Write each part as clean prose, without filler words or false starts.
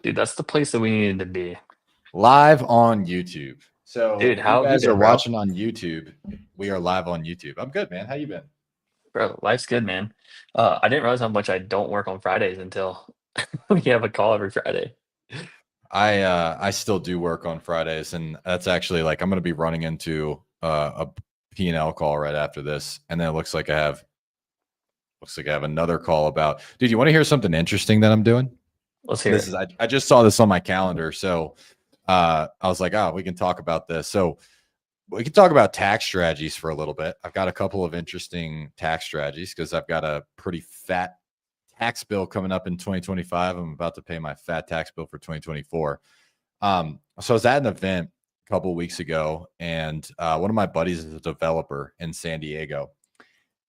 Dude, that's the place that we needed to be. Live on YouTube. So Dude, if you how have you guys are been, bro? watching on YouTube, we are live on YouTube. I'm good, man. How you been? Bro, life's good, man. I didn't realize how much I don't work on Fridays until we have a call every Friday. I still do work on Fridays, and that's actually like I'm going to be running into a P&L call right after this, and then it looks like I have another call about. Dude, you want to hear something interesting that I'm doing? Let's hear This it. is I just saw this on my calendar, so I was like, oh, we can talk about this. So we can talk about tax strategies for a little bit. I've got a couple of interesting tax strategies because I've got a pretty fat tax bill coming up in 2025. I'm about to pay my fat tax bill for 2024. So I was at an event a couple of weeks ago, and one of my buddies is a developer in San Diego,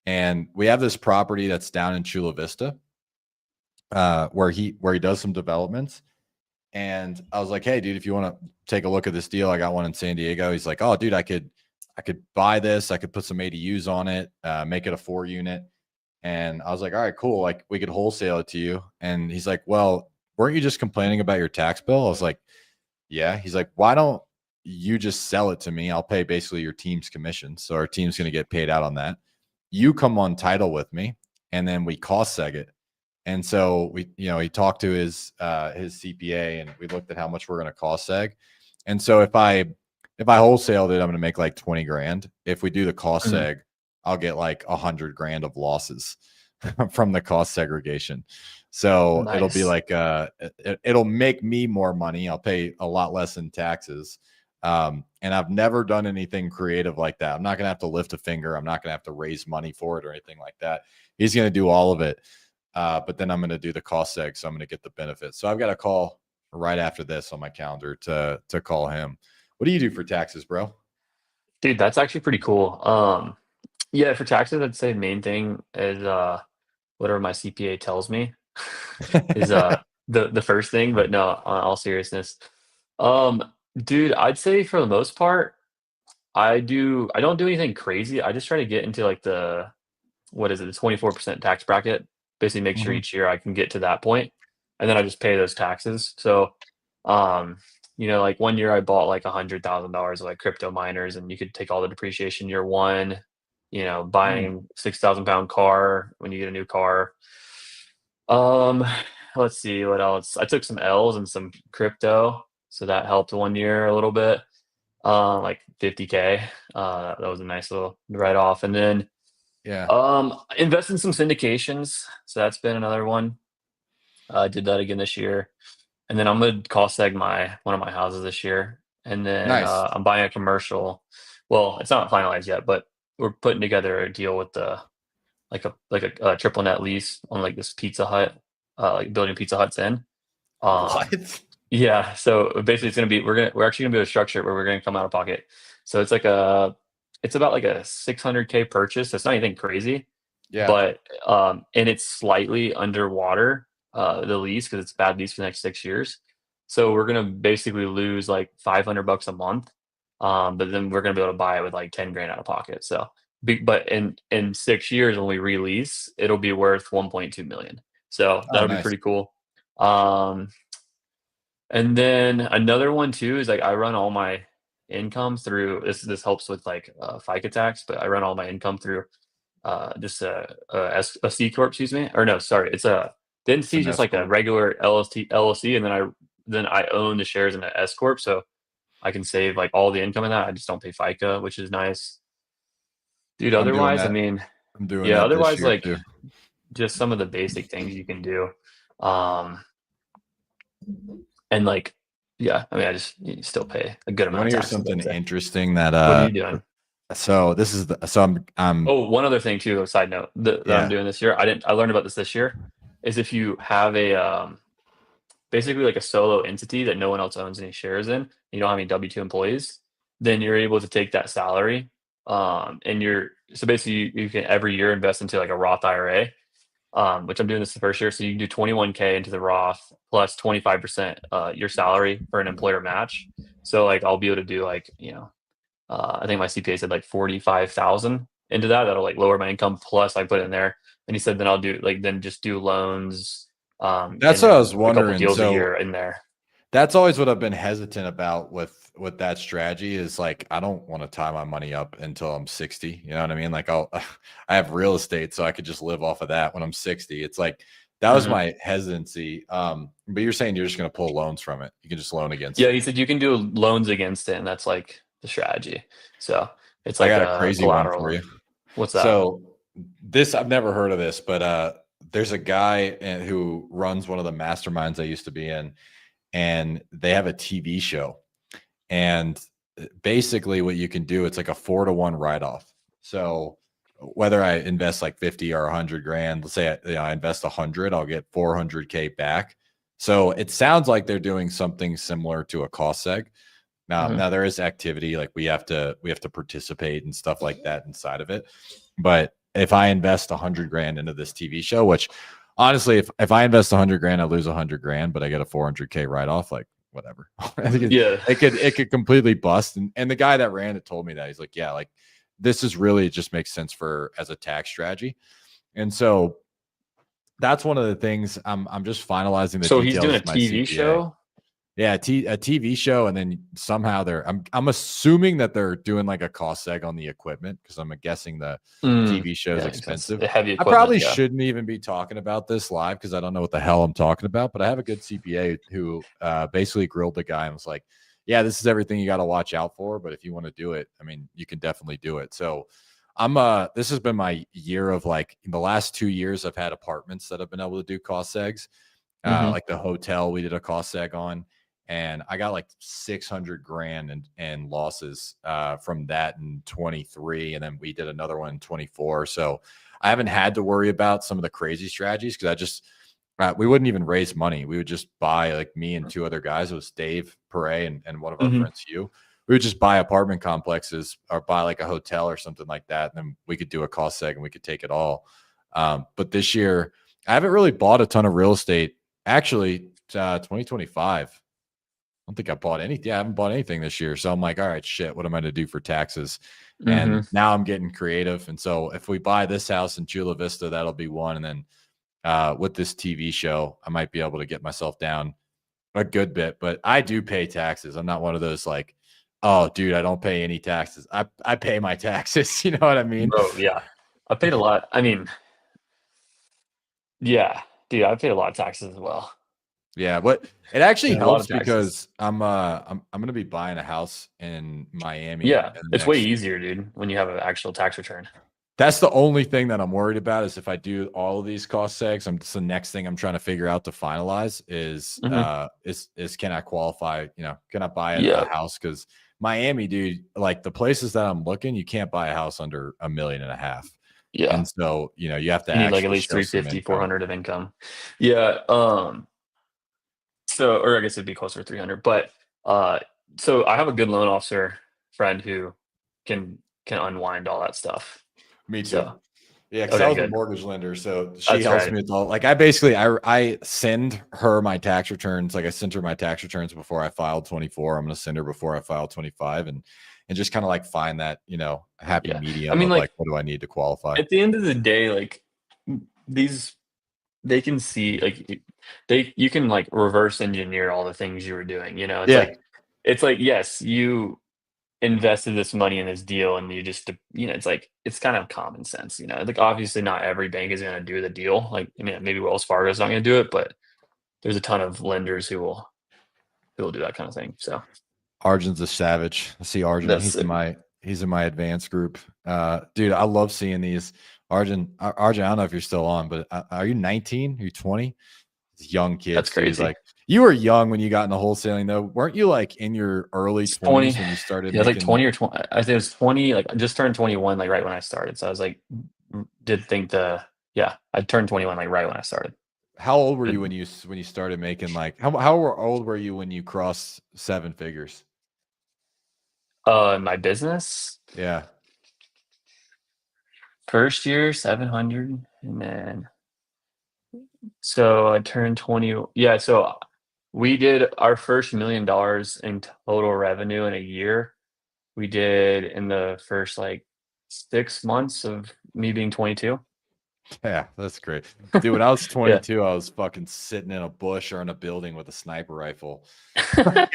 and we have this property that's down in Chula Vista, where he does some developments. And I was like, hey, dude, if you want to take a look at this deal, I got one in San Diego. He's like, oh, dude, I could buy this. I could put some ADUs on it, make it a 4 unit. And I was like, all right, cool. Like we could wholesale it to you. And he's like, well, weren't you just complaining about your tax bill? I was like, yeah. He's like, why don't you just sell it to me? I'll pay basically your team's commission. So our team's going to get paid out on that. You come on title with me, and then we cost seg it. And so he talked to his CPA, and we looked at how much we're going to cost seg. And so if I wholesaled it, I'm going to make like 20 grand. If we do the cost Mhm. seg, I'll get like 100 grand of losses from the cost segregation. So it'll be Nice. like it'll make me more money. I'll pay a lot less in taxes. And I've never done anything creative like that. I'm not going to have to lift a finger. I'm not going to have to raise money for it or anything like that. He's going to do all of it. But then I'm going to do the cost seg, so I'm going to get the benefits. So I've got a call right after this on my calendar to call him. What do you do for taxes, bro? Dude, that's actually pretty cool. Yeah, for taxes, I'd say main thing is whatever my CPA tells me is the first thing, but no, on all seriousness. Um, dude, I'd say for the most part, I don't do anything crazy. I just try to get into like the what is it, the 24% tax bracket. Basically make sure Mhm. each year I can get to that point, and then I just pay those taxes. So, um, like one year I bought like $100,000 of like crypto miners, and you could take all the depreciation year one. Mm. Buying 6,000 pound car when you get a new car. Um, let's see what else. I took some L's and some crypto, so that helped one year a little bit. Like 50K. That was a nice little write off, and then Yeah. invest in some syndications. So that's been another one. I did that again this year. And then I'm gonna cost seg my one of my houses this year. And then Nice. I'm buying a commercial. Well, it's not finalized yet, but we're putting together a deal with the like a triple net lease on like this Pizza Hut, like building Pizza Huts in. Um, What? yeah, so basically it's gonna be we're actually gonna be able to structure it where we're gonna come out of pocket. So it's about like a 600K purchase. So it's not anything crazy, Yeah. but and it's slightly underwater, the lease, because it's bad lease for the next 6 years. So we're gonna basically lose like $500 a month, but then we're gonna be able to buy it with like 10 grand out of pocket. So but in 6 years when we release, it'll be worth 1.2 million. So Oh, that'll be nice. pretty cool. Um, and then another one too is like I run all my income through this helps with like FICA tax, but I run all my income through just a C corp, excuse me, or no, sorry, the It's entity is an just S like a corp. regular LLC, and then I own the shares in an S corp, so I can save like all the income in that. I just don't pay FICA, which is nice, dude. I'm doing Otherwise, I that. mean, I'm doing yeah, that this otherwise year like too. just some of the basic things you can do, um, and like yeah, I mean, you still pay a good You amount want of to hear taxes, something I'd say. interesting that What are you doing? so this is the so I'm Oh, one other thing too, a side note that I'm yeah. doing this year. I learned about this year, is if you have a basically like a solo entity that no one else owns any shares in, you don't have any W-2 employees, then you're able to take that salary, and so basically you can every year invest into like a Roth IRA, which I'm doing this the first year. So you can do 21K into the Roth plus 25% your salary for an employer match. So like I'll be able to do like, I think my CPA said like 45,000 into that. That'll like lower my income plus I put in there. And he said then I'll do like then just do loans And That's what I then was a couple wondering. deals a So year in there. that's always what I've been hesitant about with that strategy is like I don't want to tie my money up until I'm 60. You know what I mean? Like I have real estate, so I could just live off of that when I'm 60. It's like that was Mhm. my hesitancy. But you're saying you're just gonna pull loans from it. You can just loan against Yeah, it. he said you can do loans against it, and that's like the strategy. So it's I like got a a crazy one collateral for you. loan. What's that? So this I've never heard of this, but there's a guy who runs one of the masterminds I used to be in, and they have a TV show. And basically, what you can do, it's like a 4-to-1 write off. So whether I invest like 50 or 100 grand, let's say I invest 100, I'll get 400K back. So it sounds like they're doing something similar to a cost seg. Mhm. Now there is activity, like we have to participate and stuff like that inside of it. But if I invest 100 grand into this TV show, which honestly, if I invest 100 grand, I lose 100 grand, but I get a 400K write off, like whatever. I think Yeah. it could completely bust. And the guy that ran it told me that he's like, yeah, like this is really, it just makes sense for as a tax strategy. And so that's one of the things I'm just finalizing the So he's doing details a with my TV CPA. show. Yeah, a TV show, and then somehow I'm assuming that they're doing like a cost seg on the equipment because I'm guessing the Mm, TV show is yeah, makes sense. expensive. Heavy I equipment. probably Yeah. shouldn't even be talking about this live because I don't know what the hell I'm talking about, but I have a good CPA who basically grilled the guy and was like, "Yeah, this is everything you got to watch out for, but if you want to do it, I mean, you can definitely do it." So this has been my year of like in the last 2 years, I've had apartments that I've been able to do cost segs. Hmm. Like the hotel we did a cost seg on, and I got like 600 grand and losses from that in 23, and then we did another one in 24. So I haven't had to worry about some of the crazy strategies because I just we wouldn't even raise money. We would just buy, like me and two other guys. It was Dave Pere and one of our Hmm. friends, Hugh. We would just buy apartment complexes or buy like a hotel or something like that, and then we could do a cost seg and we could take it all. But this year, I haven't really bought a ton of real estate. Actually, 2025. I don't think I bought anything. Yeah, I haven't bought anything this year. So I'm like, all right, shit, what am I going to do for taxes? Hmm. And now I'm getting creative. And so if we buy this house in Chula Vista, that'll be one. And then with this TV show, I might be able to get myself down a good bit. But I do pay taxes. I'm not one of those like, oh, dude, I don't pay any taxes. I pay my taxes. You know what I mean? Bro, yeah. I paid a lot. I mean, yeah, dude, I paid a lot of taxes as well. Yeah, but it actually There's a lot helps of taxes. because I'm gonna be buying a house in Miami Yeah, in the it's way next. easier, dude, when you have an actual tax return. That's the only thing that I'm worried about is if I do all of these cost segs, I'm just the next thing I'm trying to figure out to finalize Hmm. is can I qualify, can I buy a Yeah, house? Because Miami, dude, like the places that I'm looking, you can't buy a house under 1.5 million. yeah. And so, you have to You need like at actually least show some 350, four income. hundred of income. Yeah. So, or I guess it'd be closer to 300. But uh, so I have a good loan officer friend who can unwind all that stuff. Me too. So, Yeah, because I okay, was a good. mortgage lender, so she That's helps right. me with all. Like, I basically I send her my tax returns. Like, I sent her my tax returns before I filed 24. I'm going to send her before I file 25, and just kind of like find that happy Yeah. I medium mean, of like like what do I need to qualify. at the end of the day, like these, they can see like you can like reverse engineer all the things you were doing. Yeah, It's like yes, you invested this money in this deal and you just it's like it's kind of common sense, like obviously not every bank is going to do the deal, like I mean maybe Wells Fargo is not going to do it, but there's a ton of lenders who will do that kind of thing, so Arjun's a savage. I see Arjun. that's He's in it. my advanced group. Dude, I love seeing these. Arjun, I don't know if you're still on, but are you 19? Are you 20? Young That's kids, dude. crazy. Like you were young when you got into wholesaling, though. Weren't you like in your early It's 20. 20s when you started Yeah, like making? 20 or 20, I think it was 20, like I just turned 21 like right when I started, so I was like did think the yeah, I turned 21 like right when I started. How old were you Did, when you started making like how old were you when you crossed 7 figures? my business Yeah. first year 700, and then so I turned 20. Yeah, so we did our first $1 million in total revenue in a year. We did in the first like 6 months of me being 22. Yeah, that's great. Dude, when I was Yeah. 22, I was fucking sitting in a bush or in a building with a sniper rifle. Like,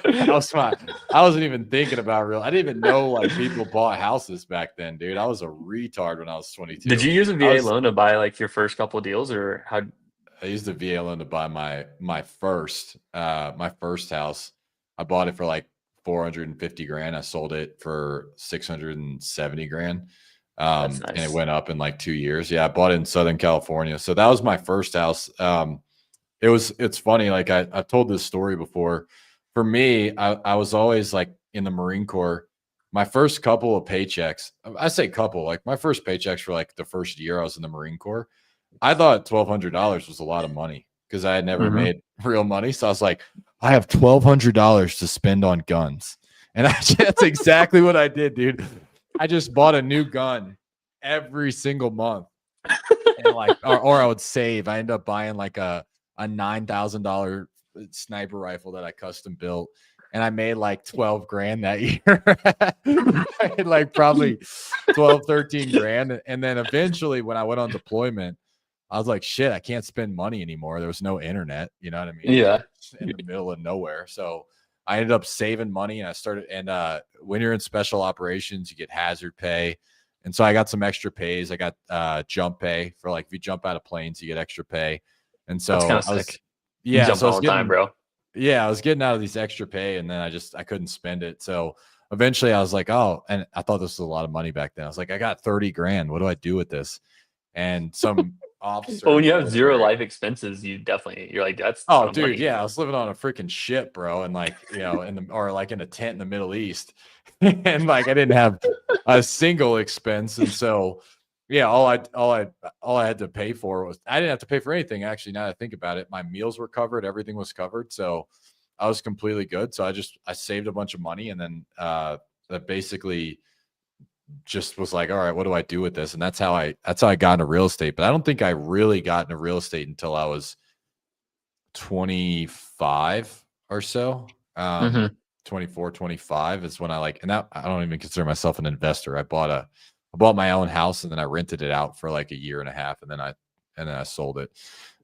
that was my I wasn't even thinking about real I didn't even know like people bought houses back then, dude. I was a retard when I was Did 22. you use a I VA was loan to buy like your first couple of deals, or how? I used the VA loan to buy my first house. I bought it for like 450 grand. I sold it for 670 grand. That's And it nice. went up in like 2 years. Yeah, I bought it in Southern California. So that was my first house. It's funny, like I've told this story before. For me, I was always like in the Marine Corps. My first couple of paychecks, I say couple, like my first paychecks for like the first year I was in the Marine Corps. I thought $1,200 was a lot of money because I had never Hmm. made real money. So I was like, I have $1,200 to spend on guns. And that's exactly what I did, dude. I just bought a new gun every single month. And like, or I would save. I ended up buying like a $9,000 sniper rifle that I custom built. And I made like 12 grand that year. I had like probably 12, 13 grand. And then eventually when I went on deployment, I was like, shit, I can't spend money anymore. There was no internet. You know what I mean? Like Yeah. in the middle of nowhere. So I ended up saving money and I started. And when you're in special operations, you get hazard pay. And so I got some extra pays. I got jump pay for like if you jump out of planes, you get extra pay. And That's kind so of I was, sick. You yeah, so jumping I all was the time, getting, bro. yeah, I was getting out of these extra pay, and then I couldn't spend it. So eventually, I was like, oh, and I thought this was a lot of money back then. I was like, I got 30 grand. What do I do with this? And some officer But in when the you have zero military. life expenses, you're like, that's a ton Oh, of dude, money. yeah, I was living on a freaking ship, bro, and like in the or like in a tent in the Middle East, and like I didn't have a single expense, and so yeah, all I had to pay for was I didn't have to pay for anything actually. Now that I think about it, my meals were covered, everything was covered, so I was completely good. So I saved a bunch of money, and then that basically just was like, all right, what do I do with this? And that's how I got into real estate. But I don't think I really got into real estate until I was 25 or so. Hmm. 24, 25 is when I like, and that I don't even consider myself an investor. I bought my own house and then I rented it out for like a year and a half and then I sold it.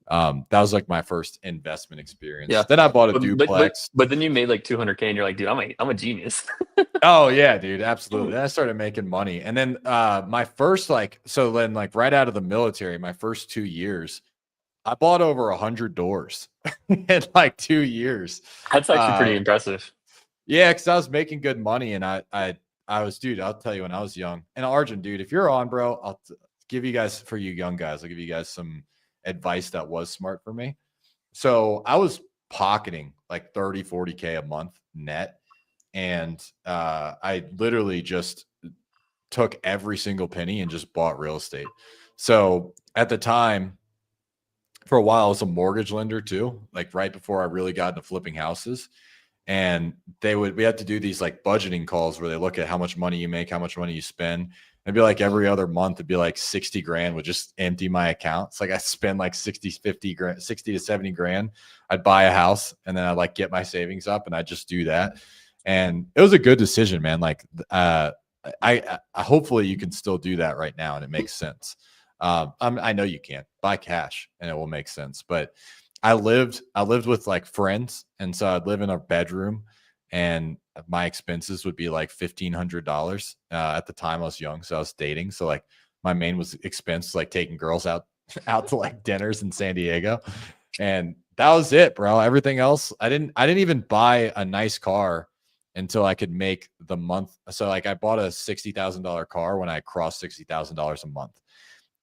That was like my first investment experience. Yeah. Then I bought a But, but but duplex. but then you made like 200K and you're like, dude, I'm a genius. Oh yeah, dude, absolutely. Then I started making money. And then my first like so then like right out of the military, my first 2 years, I bought over 100 doors in like 2 years. That's actually Uh pretty impressive. yeah, because I was making good money and I was, dude, I'll tell you when I was young. And Arjun, dude, if you're on, bro, give you guys for you young guys, I'll give you guys some advice that was smart for me. So I was pocketing like 30, 40K a month net. And I literally just took every single penny and just bought real estate. So at the time, for a while, I was a mortgage lender too, like right before I really got into flipping houses. And we had to do these like budgeting calls where they look at how much money you make, how much money you spend. It'd be like every other month, it'd be like 60 grand would just empty my account. It's like I spend like 60, 50 grand, 60 to 70 grand. I'd buy a house and then I'd like get my savings up and I'd just do that. And it was a good decision, man. Like, I hopefully you can still do that right now and it makes sense. I know you can buy cash and it will make sense, but I lived with like friends, and so I'd live in a bedroom, and my expenses would be like $1,500. At the time, I was young, so I was dating. So like my main was expense like taking girls out out to like dinners in San Diego, and that was it, bro. Everything else, I didn't even buy a nice car until I could make the month. So like I bought a $60,000 car when I crossed $60,000 a month,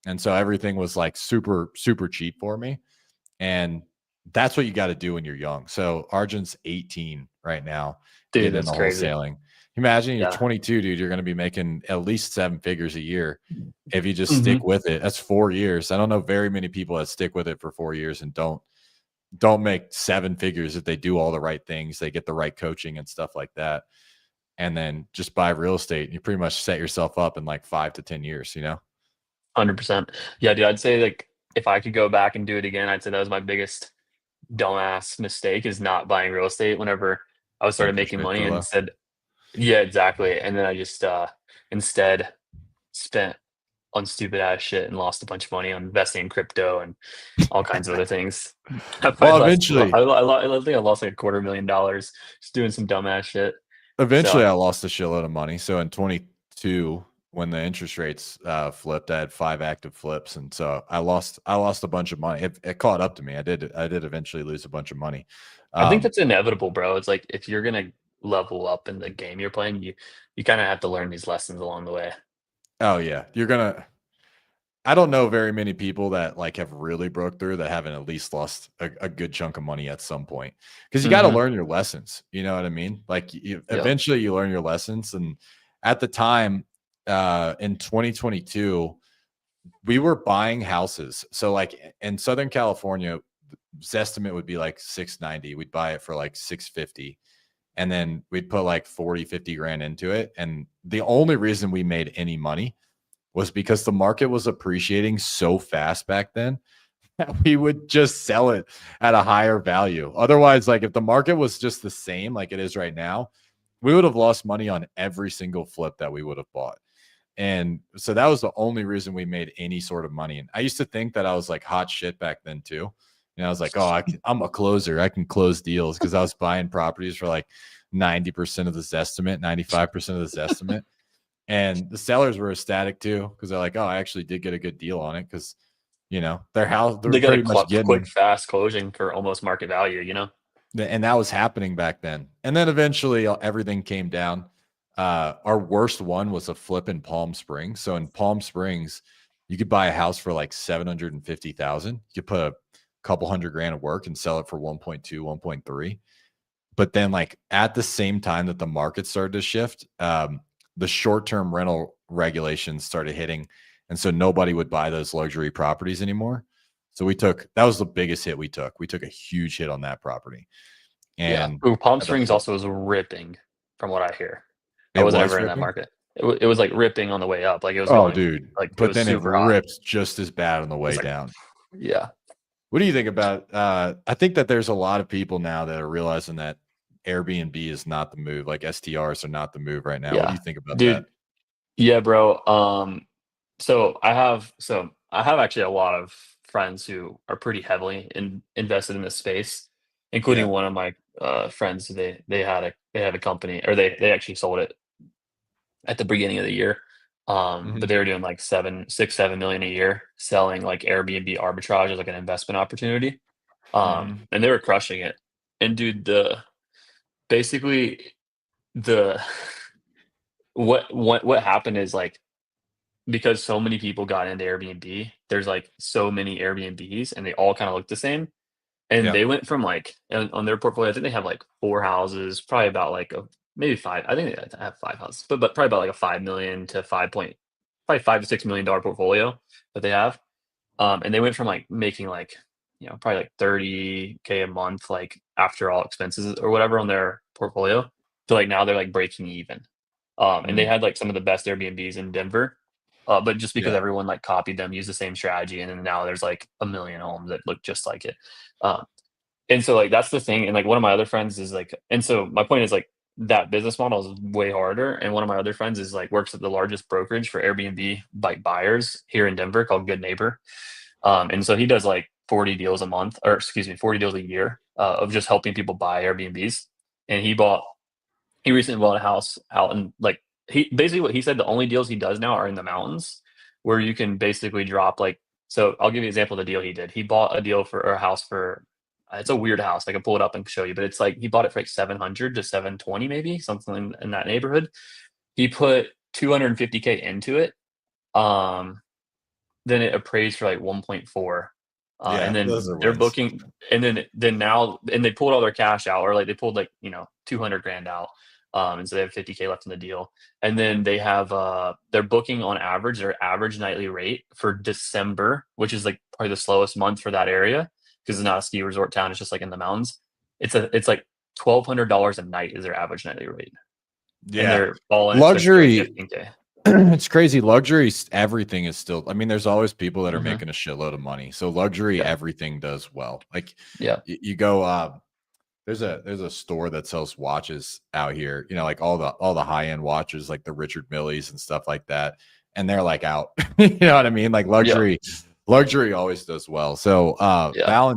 and so everything was like super super cheap for me. And that's what you got to do when you're young. So Arjun's 18 right now, Dude, getting that's into crazy. wholesaling. Imagine you're Yeah. 22, dude. You're going to be making at least 7 figures a year if you just stick Hmm. with it. That's 4 years. I don't know very many people that stick with it for 4 years and don't make 7 figures if they do all the right things. They get the right coaching and stuff like that, and then just buy real estate. And you pretty much set yourself up in like 5 to 10 years. 100%. Yeah, dude, I'd say like if I could go back and do it again, I'd say that was my biggest dumbass mistake is not buying real estate whenever I was started Interest making rates money are and low. instead, yeah, exactly. And then I just instead spent on stupid ass shit and lost a bunch of money on investing in crypto and all kinds of other things. I Well, probably lost. eventually, I think I lost like $250,000 just doing some dumbass shit. eventually So I lost a shitload of money. So in 22, when the interest rates flipped, I had 5 active flips, and so I lost a bunch of money. It caught up to me. I did eventually lose a bunch of money. I think Um, that's inevitable, bro. It's like if you're gonna level up in the game you're playing, you kind of have to learn these lessons along the way. oh yeah, you're gonna. I don't know very many people that like have really broke through that haven't at least lost a good chunk of money at some point, because you got to Hmm. learn your lessons. You know what I mean? Like Yep. eventually you learn your lessons. And at the time, in 2022, we were buying houses. So like in Southern California, estimate would be like 690. We'd buy it for like 650. And then we'd put like 40, 50 grand into it. And the only reason we made any money was because the market was appreciating so fast back then that we would just sell it at a higher value. Otherwise, like if the market was just the same like it is right now, we would have lost money on every single flip that we would have bought. And so that was the only reason we made any sort of money. And I used to think that I was like hot shit back then too. And I was like, oh, I'm a closer. I can close deals because I was buying properties for like 90% of this estimate, 95% of this estimate. And the sellers were ecstatic too because they're like, oh, I actually did get a good deal on it because, their house, they're They got a pretty much quick, getting, fast closing for almost market value. and that was happening back then. And then eventually everything came down. Our worst one was a flip in Palm Springs. So in Palm Springs, you could buy a house for like 750,000. You could put a couple hundred grand of work and sell it for 1.2, 1.3. But then like at the same time that the market started to shift, the short-term rental regulations started hitting. And so nobody would buy those luxury properties anymore. So that was the biggest hit we took. We took a huge hit on that property. Yeah. And Ooh, Palm at the Springs flip, also was ripping, from what I hear. I it wasn't was ever in that ripping. market. It was like ripping on the way up. Like it was Oh, going, dude. like it But was then it super high. ripped just as bad on the It's way like, down. yeah, What do you think about I think that there's a lot of people now that are realizing that Airbnb is not the move, like STRs are not the move right now. What do yeah, you think about that? dude. Yeah, bro. So I have actually a lot of friends who are pretty heavily invested in this space, including Yeah. one of my friends. They had a company, or they actually sold it at the beginning of the year. But Mhm. they were doing like 7 million a year selling like Airbnb arbitrage as like an investment opportunity. Mhm. And they were crushing it. And dude, basically the what happened is like because so many people got into Airbnb, there's like so many Airbnbs and they all kind of look the same. And Yeah. they went from like on their portfolio, I think they have like 4 houses, probably about like maybe five. I think they have 5 houses, but probably about like a 5 million to probably $5 to $6 million portfolio that they have. And they went from like making like probably like 30K a month, like after all expenses or whatever on their portfolio, to like now they're like breaking even. And they Mm. had like some of the best Airbnbs in Denver. But just because Yeah. everyone like copied them, used the same strategy, and then now there's like a million homes that look just like it. Um, and so like that's the thing. And like one of my other friends is like, and so my point is like that business model is way harder. And one of my other friends is like works at the largest brokerage for Airbnb like buyers here in Denver called Good Neighbor. And so he does like 40 deals a month, or excuse me, 40 deals a year of just helping people buy Airbnbs. And he recently bought a house out in like he basically what he said the only deals he does now are in the mountains where you can basically drop like so I'll give you an example of the deal he did. He bought a deal for or a house for it's a weird house. I can pull it up and show you, but it's like he bought it for like 700 to 720 maybe, something in that neighborhood. He put 250K into it. Um then it appraised for like 1.4. And Yeah. then Those are they're wins. booking, and then now, and they pulled all their cash out, or like they pulled like 200 grand out, and so they have 50K left in the deal, and then they have they're booking on average their average nightly rate for December, which is like probably the slowest month for that area because it's not a ski resort town, it's just like in the mountains. It's like $1,200 a night is their average nightly rate, and Yeah. their all in expenses are like Luxury 15K. it's crazy. Luxury, everything is still, I mean, there's always people that are Hmm. making a shitload of money. So luxury, Yeah, everything does well. Like yeah. you go, there's a store that sells watches out here, like all the high end watches, like the Richard Milles and stuff like that. and they're like out. You know what I mean? Like Yep. luxury always does well. So Yeah.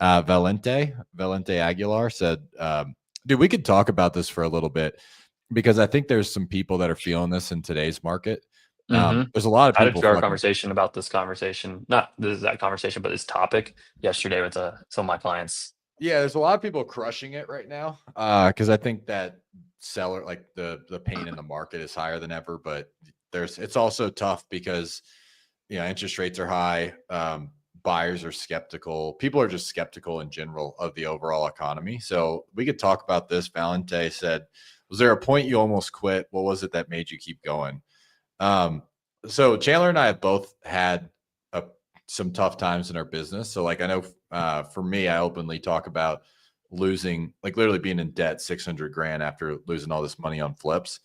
Valente Aguilar said, dude, we could talk about this for a little bit because I think there's some people that are feeling this in today's market. Hmm. There's a lot of I had people a PR fucking. conversation about this conversation, not this that conversation, but this topic yesterday with some of my clients. Yeah, there's a lot of people crushing it right now because I think that seller, like the pain in the market is higher than ever. But it's also tough because interest rates are high. Buyers are skeptical. People are just skeptical in general of the overall economy. So we could talk about this. Valente said, "Was there a point you almost quit? What was it that made you keep going?" Um, so Chandler and I have both had a, some tough times in our business. So like I know for me, I openly talk about losing, like literally being in debt 600 grand after losing all this money on flips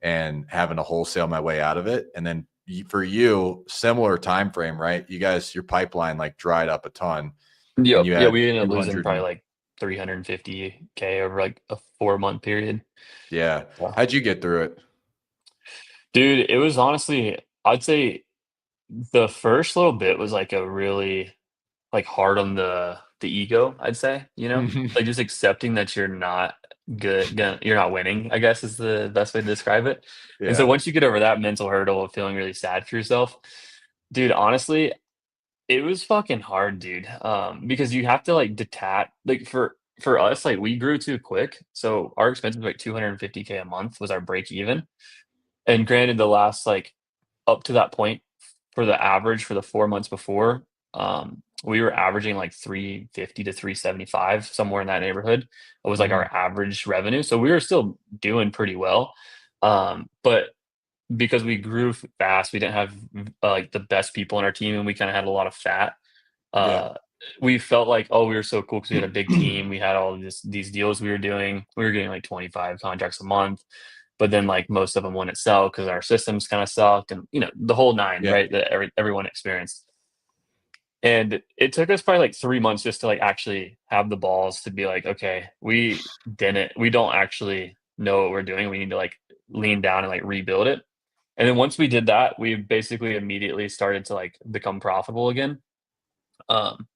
and having to wholesale my way out of it. And then for you, similar time frame, right? You guys, your pipeline like dried up a ton and Yep. you Yeah, had we ended up losing 200 probably and like 350K over like a 4-month period. yeah. So, How'd you get through it? dude, it was honestly, I'd say the first little bit was like a really like hard on the ego, I'd say, like just accepting that you're not you're not winning, I guess is the best way to describe it. And so Yeah. once you get over that mental hurdle of feeling really sad for yourself, dude, honestly, it was fucking hard, dude. Because you have to like detach, like for us, like we grew too quick. So our expenses were like 250K a month was our break even. And granted, the last like up to that point for the average for the 4 months before, we were averaging like 350 to 375, somewhere in that neighborhood. It was like our Mhm. average revenue. So we were still doing pretty well. But because we grew fast, we didn't have like the best people on our team, and we kind of had a lot of fat. Yeah. Uh, we felt like, oh, we were so cool because we had a big team. We had all these deals we were doing. We were getting like 25 contracts a month, but then like most of them wouldn't sell because our systems kind of sucked, and the whole nine, Yeah. right? That everyone experienced. And it took us probably like 3 months just to like actually have the balls to be like, okay, we don't actually know what we're doing. We need to like lean down and like rebuild it. And then once we did that, we basically immediately started to like become profitable again. Um,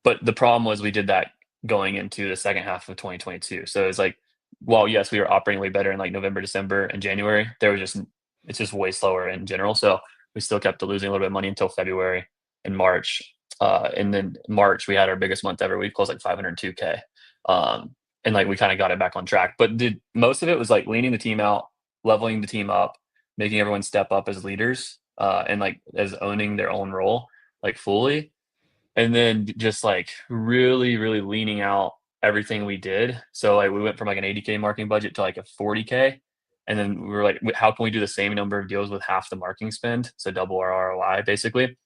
but the problem was we did that going into the second half of 2022. So it's like, while yes, we were operating way better in like November, December, and January, it's just way slower in general. So we still kept losing a little bit of money until February and March. And then March, we had our biggest month ever. We closed like 502K. And like we kind of got it back on track. But most of it was like leaning the team out, leveling the team up, making everyone step up as leaders, and like as owning their own role, like fully, and then just like really, really leaning out everything we did. So like we went from like an 80K marketing budget to like a 40K. And then we were like, how can we do the same number of deals with half the marketing spend? So double our ROI basically.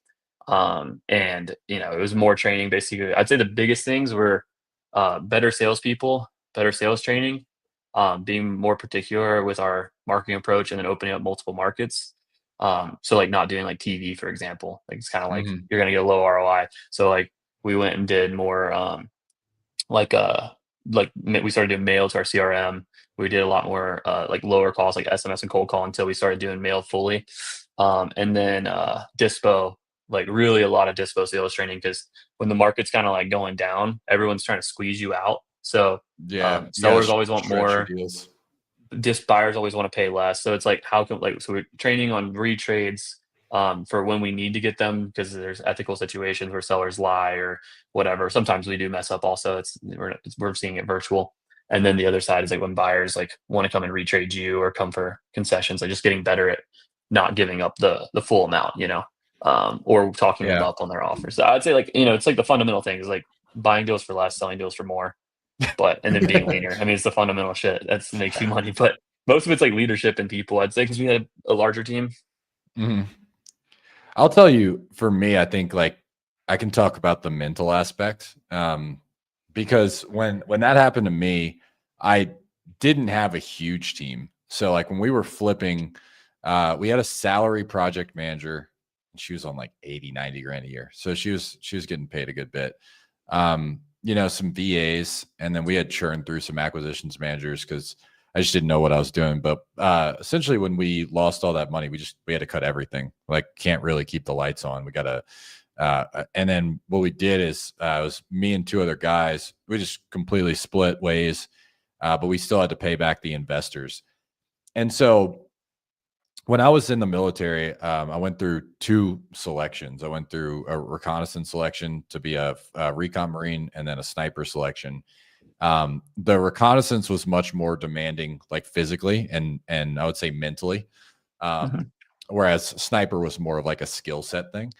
And it was more training basically. I'd say the biggest things were better salespeople, better sales training, being more particular with our marketing approach, and then opening up multiple markets. So like not doing like TV, for example. Like it's kind of like Mhm. you're gonna get a low ROI. So like we went and did more like we started doing mail to our CRM. We did a lot more like lower calls like SMS and cold call until we started doing mail fully. And then dispo, like really a lot of dispo sales training, because when the market's kind of like going down, everyone's trying to squeeze you out. So Yeah, you gotta sellers always want stretch your more, deals. disc buyers always want to pay less. So it's like, how can, like, so we're training on retrades for when we need to get them, because there's ethical situations where sellers lie or whatever. Sometimes we do mess up also. We're seeing it virtual. And then the other side is like when buyers like want to come and retrade you or come for concessions, like just getting better at not giving up the full amount, or talking them Yeah. up on their offers. So I'd say like, it's like the fundamental things like buying deals for less, selling deals for more, and then being leaner. I mean, it's the fundamental shit that makes you money. But most of it's like leadership and people, I'd say, because we had a larger team. Mhm. I'll tell you, for me, I think like I can talk about the mental aspect. Because when that happened to me, I didn't have a huge team. So like when we were flipping, we had a salary project manager, and she was on like 80, 90 grand a year. So she was getting paid a good bit. Some VAs, and then we had churned through some acquisitions managers because I just didn't know what I was doing. But essentially, when we lost all that money, we had to cut everything. Like, can't really keep the lights on. We got to. And then what we did is it was me and two other guys. We just completely split ways, but we still had to pay back the investors. And so when I was in the military, I went through two selections. I went through a reconnaissance selection to be a recon Marine, and then a sniper selection. The reconnaissance was much more demanding, like physically and I would say mentally, Mm-hmm. whereas sniper was more of like a skill set thing.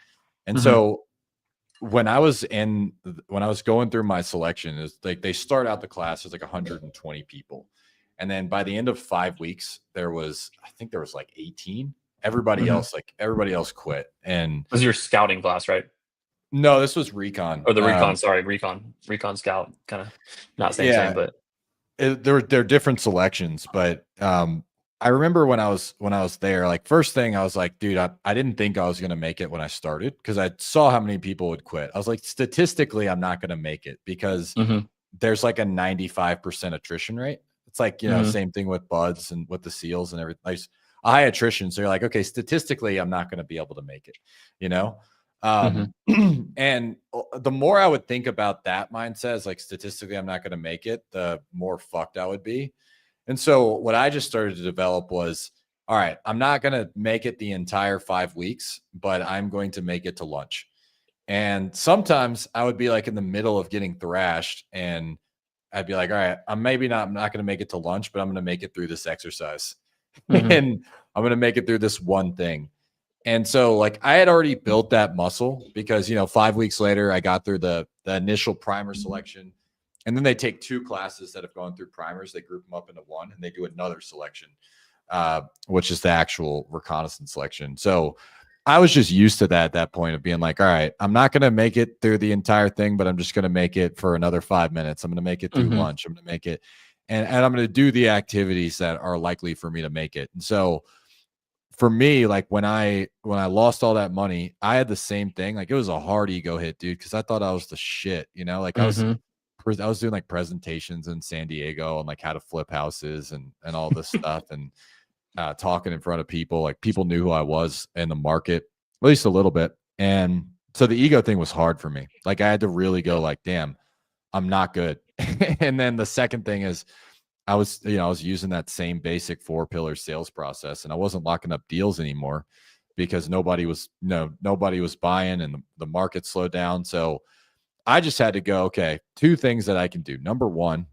And Mm-hmm. so when I was going through my selection, is like they start out the class as like 120 people, and then by the end of 5 weeks, I think there was like 18. Everybody Mm-hmm. else quit. And Was your scouting class, right? no, this was recon. Or the recon, sorry, recon scout, kind of not same, Yeah, but there are different selections, but I remember when I was there, like first thing I was like, dude, I didn't think I was gonna make it when I started because I saw how many people would quit. I was like, statistically, I'm not gonna make it because mm-hmm. there's like a 95% attrition rate. It's like, Mm-hmm. same thing with buds and with the seals and everything. Like a high attrition. So you're like, okay, statistically, I'm not gonna be able to make it, you know? Mm-hmm. And the more I would think about that mindset, is like statistically, I'm not going to make it, the more fucked I would be. And so what I just started to develop was, all right, I'm not going to make it the entire 5 weeks, but I'm going to make it to lunch. And sometimes I would be like in the middle of getting thrashed, and I'd be like, all right, I'm not going to make it to lunch, but I'm going to make it through this exercise. Mm-hmm. And I'm going to make it through this one thing. And so like I had already built that muscle because, 5 weeks later, I got through the initial primer selection. And then they take two classes that have gone through primers, they group them up into one, and they do another selection, which is the actual reconnaissance selection. So I was just used to that at that point of being like, all right, I'm not going to make it through the entire thing, but I'm just going to make it for another 5 minutes. I'm going to make it through Mm-hmm. lunch. I'm going to make it. And I'm going to do the activities that are likely for me to make it. And so for me, like when I lost all that money, I had the same thing. Like it was a hard ego hit, dude, because I thought I was the shit. Like Mm-hmm. I was doing like presentations in San Diego on like how to flip houses and all this stuff, and talking in front of people. Like people knew who I was in the market, at least a little bit. And so the ego thing was hard for me. Like I had to really go like, damn, I'm not good. And then the second thing is I was using that same basic 4-pillar sales process, and I wasn't locking up deals anymore because nobody was buying, and the market slowed down. So I just had to go, okay, two things that I can do. Number one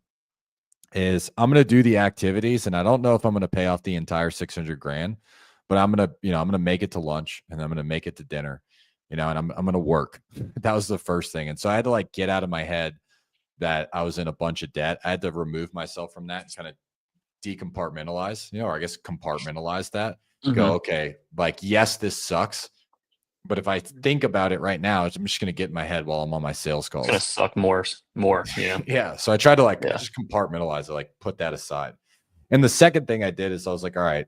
is I'm going to do the activities, and I don't know if I'm going to pay off the entire 600 grand, but I'm going to, I'm going to make it to lunch, and I'm going to make it to dinner, and I'm going to work. That was the first thing. And so I had to like get out of my head that I was in a bunch of debt. I had to remove myself from that and kind of decompartmentalize, or I guess compartmentalize that. Go, Mm-hmm. okay, like, yes, this sucks. But if I think about it right now, I'm just going to get in my head while I'm on my sales It's gonna calls. suck more, Yeah. So I tried to like Yeah. just compartmentalize it, like put that aside. And the second thing I did is I was like, all right,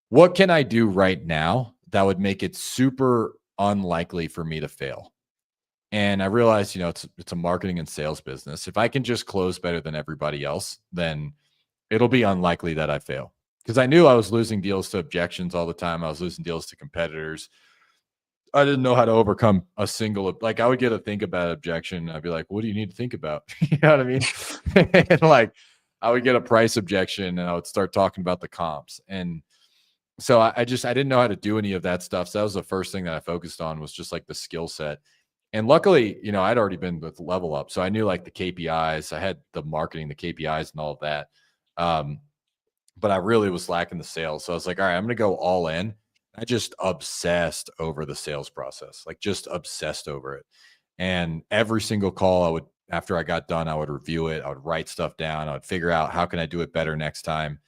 what can I do right now that would make it super unlikely for me to fail? And I realized, it's a marketing and sales business. If I can just close better than everybody else, then it'll be unlikely that I fail. Because I knew I was losing deals to objections all the time. I was losing deals to competitors. I didn't know how to overcome a single, like I would get a think about objection. I'd be like, what do you need to think about? You know what I mean? And like I would get a price objection, and I would start talking about the comps. And so I didn't know how to do any of that stuff. So that was the first thing that I focused on, was just like the skill set. And luckily, I'd already been with Level Up. So I knew like the KPIs. I had the marketing, the KPIs and all of that. But I really was lacking the sales. So I was like, all right, I'm going to go all in. I just obsessed over the sales process, like just obsessed over it. And every single call after I got done, I would review it. I would write stuff down. I would figure out how can I do it better next time.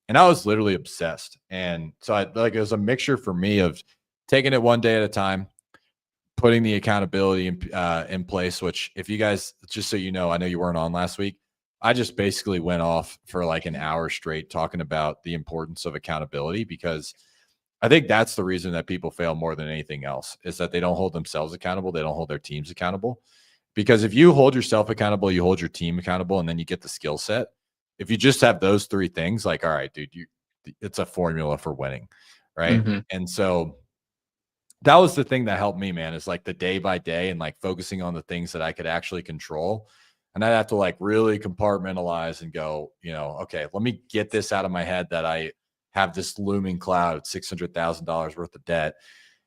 And I was literally obsessed. And so it was a mixture for me of taking it one day at a time, putting the accountability in place, which if you guys, just so you know, I know you weren't on last week. I just basically went off for like an hour straight talking about the importance of accountability, because I think that's the reason that people fail more than anything else, is that they don't hold themselves accountable. They don't hold their teams accountable. Because if you hold yourself accountable, you hold your team accountable, and then you get the skill set, if you just have those three things, like, all right, dude, it's a formula for winning, right? Mm-hmm. And so that was the thing that helped me, man, is like the day by day and like focusing on the things that I could actually control. And I'd have to like really compartmentalize and go, okay, let me get this out of my head that I have this looming cloud, $600,000 worth of debt.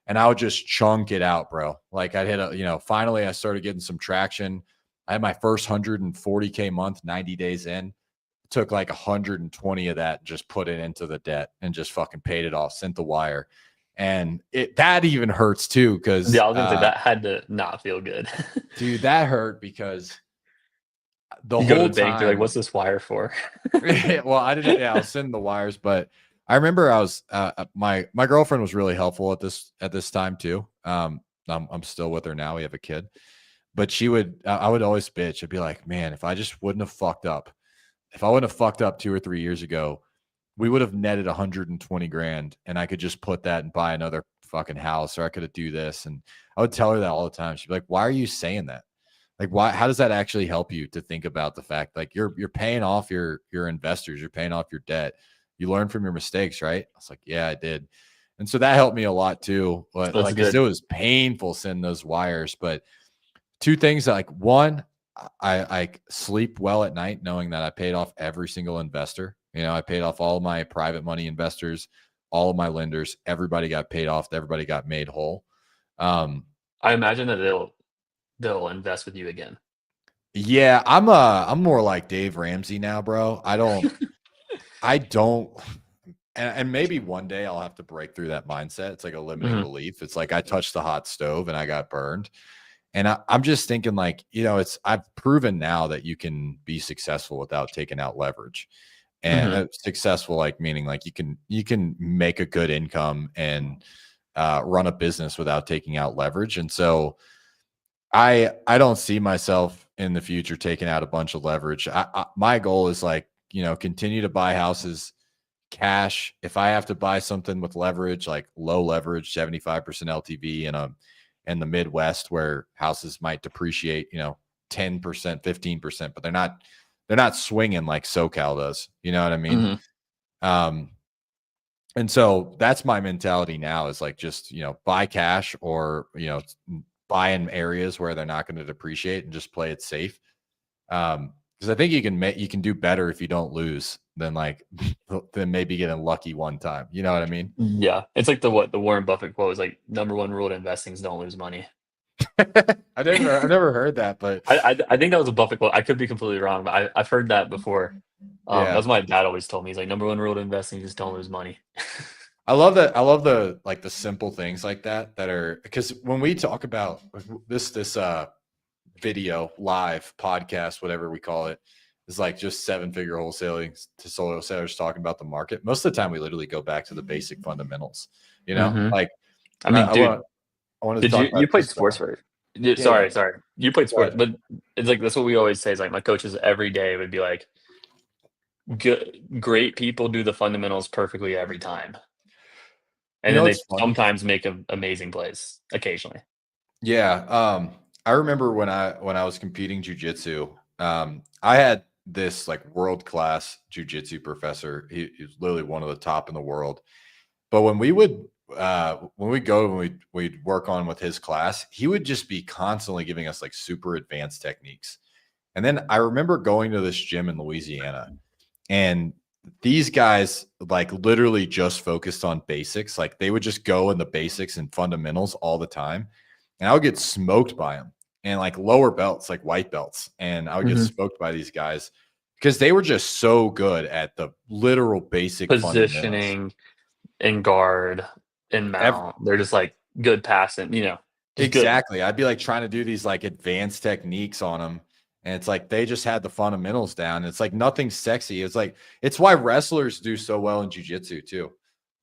And I would just chunk it out, bro. Like I'd hit finally I started getting some traction. I had my first 140K month, 90 days in. Took like 120 of that, just put it into the debt and just fucking paid it off, sent the wire. And that even hurts too, because Yeah, I was gonna say that had to not feel good. dude, that hurt because the You go to whole the bank, they're like, time, "What's this wire for?" well, I didn't, yeah, I was sending the wires, but I remember I was my girlfriend was really helpful at this time too. I'm still with her now. We have a kid, but I would always bitch. I'd be like, man, if I just wouldn't have fucked up, if I wouldn't have fucked up 2 or 3 years ago, we would have netted 120 grand and I could just put that and buy another fucking house, or I could have do this. And I would tell her that all the time. She'd be like, why are you saying that? Like, why, how does that actually help you to think about the fact like you're paying off your investors, you're paying off your debt. You learn from your mistakes, right? I was like, yeah, I did. And so that helped me a lot too. But That's like, cause it good. was painful sending those wires. But two things that, like, one, I sleep well at night knowing that I paid off every single investor. I paid off all my private money investors, all of my lenders. Everybody got paid off. Everybody got made whole. Um, I imagine that they'll invest with you again. yeah, I'm more like Dave Ramsey now, bro. I don't, and maybe one day I'll have to break through that mindset. It's like a limiting Mhm, belief. It's like I touched the hot stove and I got burned. And I'm just thinking like, I've proven now that you can be successful without taking out leverage. And mhm. successful, like, meaning like you can make a good income and run a business without taking out leverage. And so I don't see myself in the future taking out a bunch of leverage. My goal is like, continue to buy houses cash. If I have to buy something with leverage, like low leverage, 75% LTV in the Midwest where houses might depreciate, 10%, 15%, but they're not swinging like SoCal does. You know what I mean? Mhm. Um, and so that's my mentality now, is like, just, buy cash, or, buy in areas where they're not going to depreciate and just play it safe. Because I think you can do better if you don't lose than like than maybe getting lucky one time. You know what I mean? Yeah, it's like the Warren Buffett quote is like, "Number one rule to investing is don't lose money." I've never heard that, but I think that was a Buffett quote. I could be completely wrong, but I've heard that before. yeah. That's what my dad always told me. He's like, "Number one rule to investing, just don't lose money." I love that. I love the like the simple things like that are, because when we talk about this video live podcast, whatever we call it, is like just 7-figure wholesaling to solo sellers talking about the market. Most of the time we literally go back to the basic fundamentals, Mhm. like I I, mean, I dude, want I wanted to did talk you about played just sports, right? Yeah, yeah, yeah, sorry. You played go sports, ahead. but it's like that's what we always say is like my coaches every day would be like, good, great people do the fundamentals perfectly every time. And then It's they funny. sometimes make amazing plays occasionally. Yeah. I remember when I was competing jujitsu, I had this like world class jujitsu professor. He was literally one of the top in the world. But when we'd work on with his class, he would just be constantly giving us like super advanced techniques. And then I remember going to this gym in Louisiana, and these guys like literally just focused on basics. Like they would just go in the basics and fundamentals all the time. And I would get smoked by them, and like lower belts, like white belts. And I would get Mhm. smoked by these guys because they were just so good at the literal basic fundamentals. Positioning and guard and mount. They're just like good passing, just good. Exactly. I'd be like trying to do these like advanced techniques on them. And it's like they just had the fundamentals down. It's like nothing sexy. It's why wrestlers do so well in jujitsu too.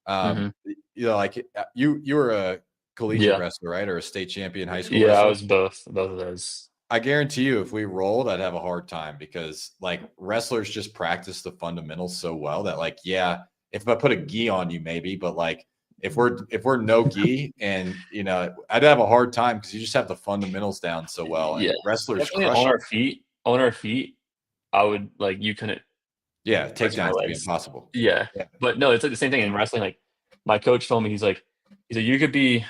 Mhm. Like you were a collegiate Yeah. wrestler, right? Or a state champion high school Yeah, I wrestler. was both of those. I guarantee you, if we rolled, I'd have a hard time, because like wrestlers just practice the fundamentals so well that, like, yeah, if I put a gi on you, maybe, but like if we're no gi, and I'd have a hard time because you just have the fundamentals down so well, Yeah. and wrestlers Definitely crush on it. our feet, I would like you couldn't Yeah, Flexing my takedowns to be legs. impossible. Yeah. Yeah. But no, it's like the same thing in wrestling. Like my coach told me, he's like, you could be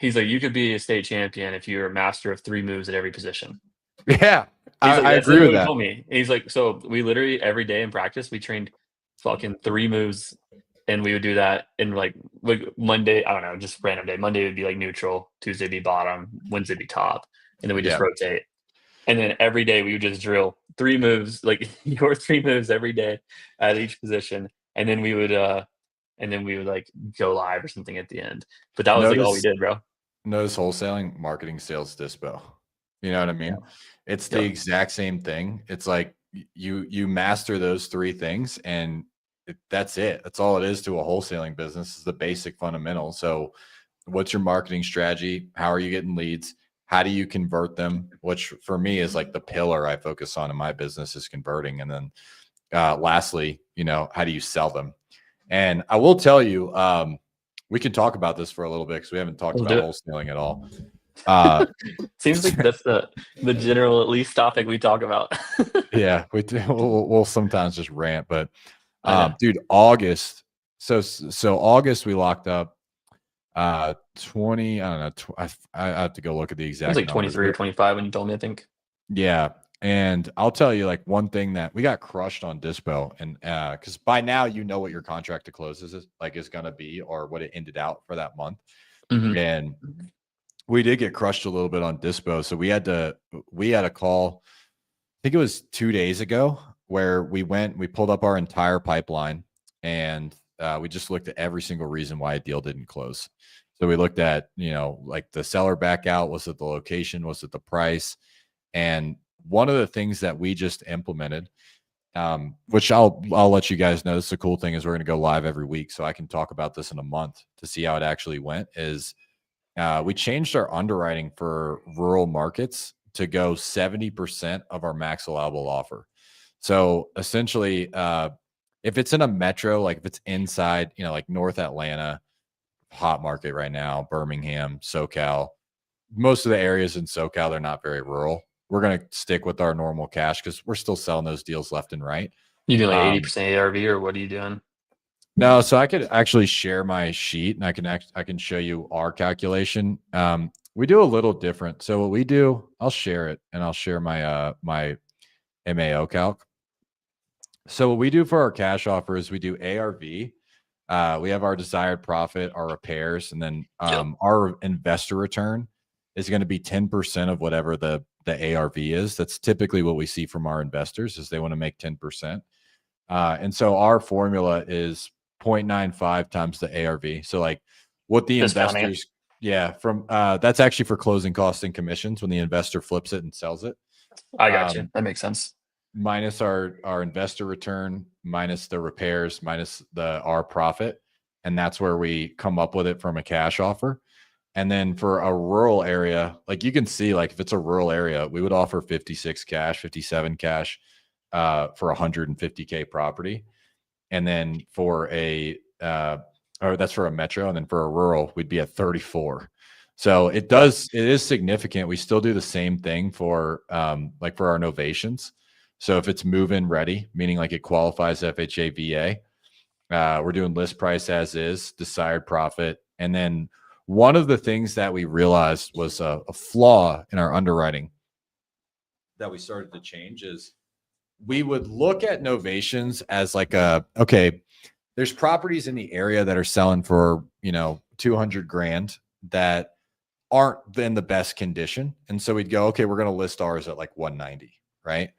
a state champion if you're a master of 3 moves at every position. Yeah, He's like, I that's agree literally with what he that. told me. He's like, so we literally every day in practice we trained fucking 3 moves, and we would do that in like Monday. I don't know, just random day. Monday would be like neutral, Tuesday would be bottom, Wednesday would be top, and then we just Yeah. rotate. And then every day we would just drill 3 moves, like your 3 moves every day at each position, and then we would like go live or something at the end. But that was like all we Notice did, bro. notice wholesaling, marketing, sales, dispo. You know what I Yeah. mean? It's the Yep. exact same thing. It's like you master those three things, and that's it. That's all it is to a wholesaling business is the basic fundamentals. So, what's your marketing strategy? How are you getting leads? How do you convert them? Which for me is like the pillar I focus on in my business is converting. And then lastly, how do you sell them? And I will tell you, we can talk about this for a little bit because we haven't talked Let's about do it. wholesaling at all. Uh, Seems like that's the general at least topic we talk about. yeah, we do. We'll sometimes just rant, but I know. dude, August. So August we locked up 20. I don't know. I have to go look at the It was exact like numbers, 23 or but 25 when you told me, I think. yeah. And I'll tell you, like one thing that we got crushed on Dispo, and because by now you know what your contract to close is going to be, or what it ended out for that month, Mhm. and we did get crushed a little bit on Dispo, so we had a call. I think it was 2 days ago where we pulled up our entire pipeline, and we just looked at every single reason why a deal didn't close. So we looked at like the seller back out, was it the location, was it the price, and one of the things that we just implemented, which I'll let you guys know. This is a cool thing is we're going to go live every week, so I can talk about this in a month to see how it actually went. Is we changed our underwriting for rural markets to go 70% of our max allowable offer. So essentially, if it's in a metro, like if it's inside, like North Atlanta, hot market right now, Birmingham, SoCal, most of the areas in SoCal, they're not very rural. We're going to stick with our normal cash because we're still selling those deals left and right. You doing like Um, 80% ARV or what are you doing? no, so I could actually share my sheet and I can show you our calculation. We do a little different. So what we do, I'll share it and I'll share my MAO calc. So what we do for our cash offer is we do ARV. We have our desired profit, our repairs, and then Yep. our investor return is going to be 10% of whatever the ARV is. That's typically what we see from our investors is they want to make 10%. And so our formula is 0.95 times the ARV. So like what the Discounting it. investors, yeah, from that's actually for closing costs and commissions when the investor flips it and sells it. I got you. Um, That makes sense. Minus our investor return, minus the repairs, minus our profit, and that's where we come up with it from a cash offer. And then for a rural area, like you can see, like if it's a rural area, we would offer 56 cash, 57 cash for 150K property. And then for or that's for a metro, and then for a rural, we'd be at 34. So it Yep. is significant. We still do the same thing for like for our novations. So if it's move-in ready, meaning like it qualifies FHA VA, we're doing list price as is, desired profit. And then one of the things that we realized was a flaw in our underwriting that we started to change is we would look at novations as like okay, there's properties in the area that are selling for 200 grand that aren't in the best condition, and so we'd go, okay, we're going to list ours at like 190, right?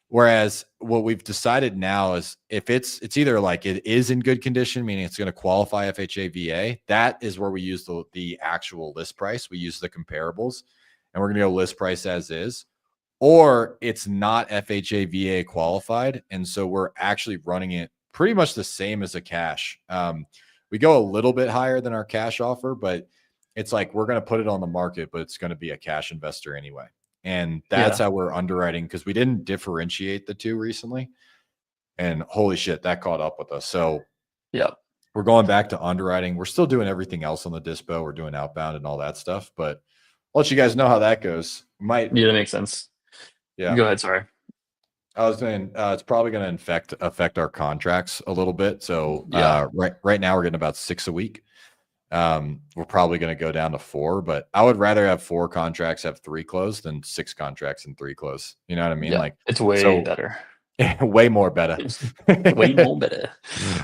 Whereas what we've decided now is if it's either like it is in good condition, meaning it's going to qualify FHA VA, that is where we use the actual list price. We use the comparables, and we're going to go list price as is, or it's not FHA VA qualified. And so we're actually running it pretty much the same as a cash. We go a little bit higher than our cash offer, but it's like we're going to put it on the market, but it's going to be a cash investor anyway. And that's Yeah. how we're underwriting because we didn't differentiate the two recently. And holy shit, that caught up with us. So Yep. we're going back to underwriting. We're still doing everything else on the dispo. We're doing outbound and all that stuff, but I'll let you guys know how that goes. Might, Yeah, that makes sense. yeah. Go ahead. Sorry. I was saying it's probably going to affect our contracts a little bit. So Yeah, right now we're getting about 6 a week. We're probably going to go down to 4, but I would rather have 4 contracts have 3 closed than 6 contracts and 3 closed. You know what I mean? yeah, Like, it's way so better. way more better. Way more better.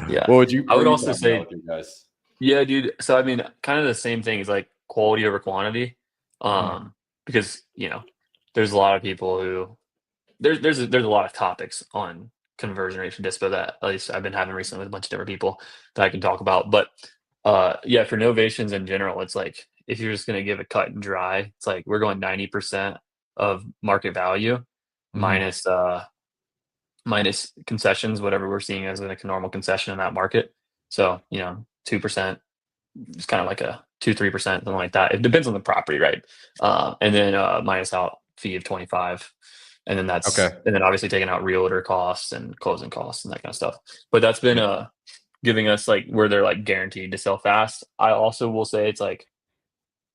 Yeah. What I are would you also talking about say, with you guys? yeah, dude. So I mean, kind of the same thing is like quality over quantity. Mhm. Because there's a lot of people who there's a lot of topics on conversion rate for dispo that at least I've been having recently with a bunch of different people that I can talk about. But yeah, for novations in general, it's like if you're just gonna give it cut and dry, it's like we're going 90% of market value Mhm. minus minus concessions, whatever we're seeing as like a normal concession in that market. So 2%, it's kind of like a 2-3%, something like that. It depends on the property, right? And then minus out fee of 25, and then Okay. obviously taking out realtor costs and closing costs and that kind of stuff. But that's been Yeah. giving us like where they're like guaranteed to sell fast. I also will say it's like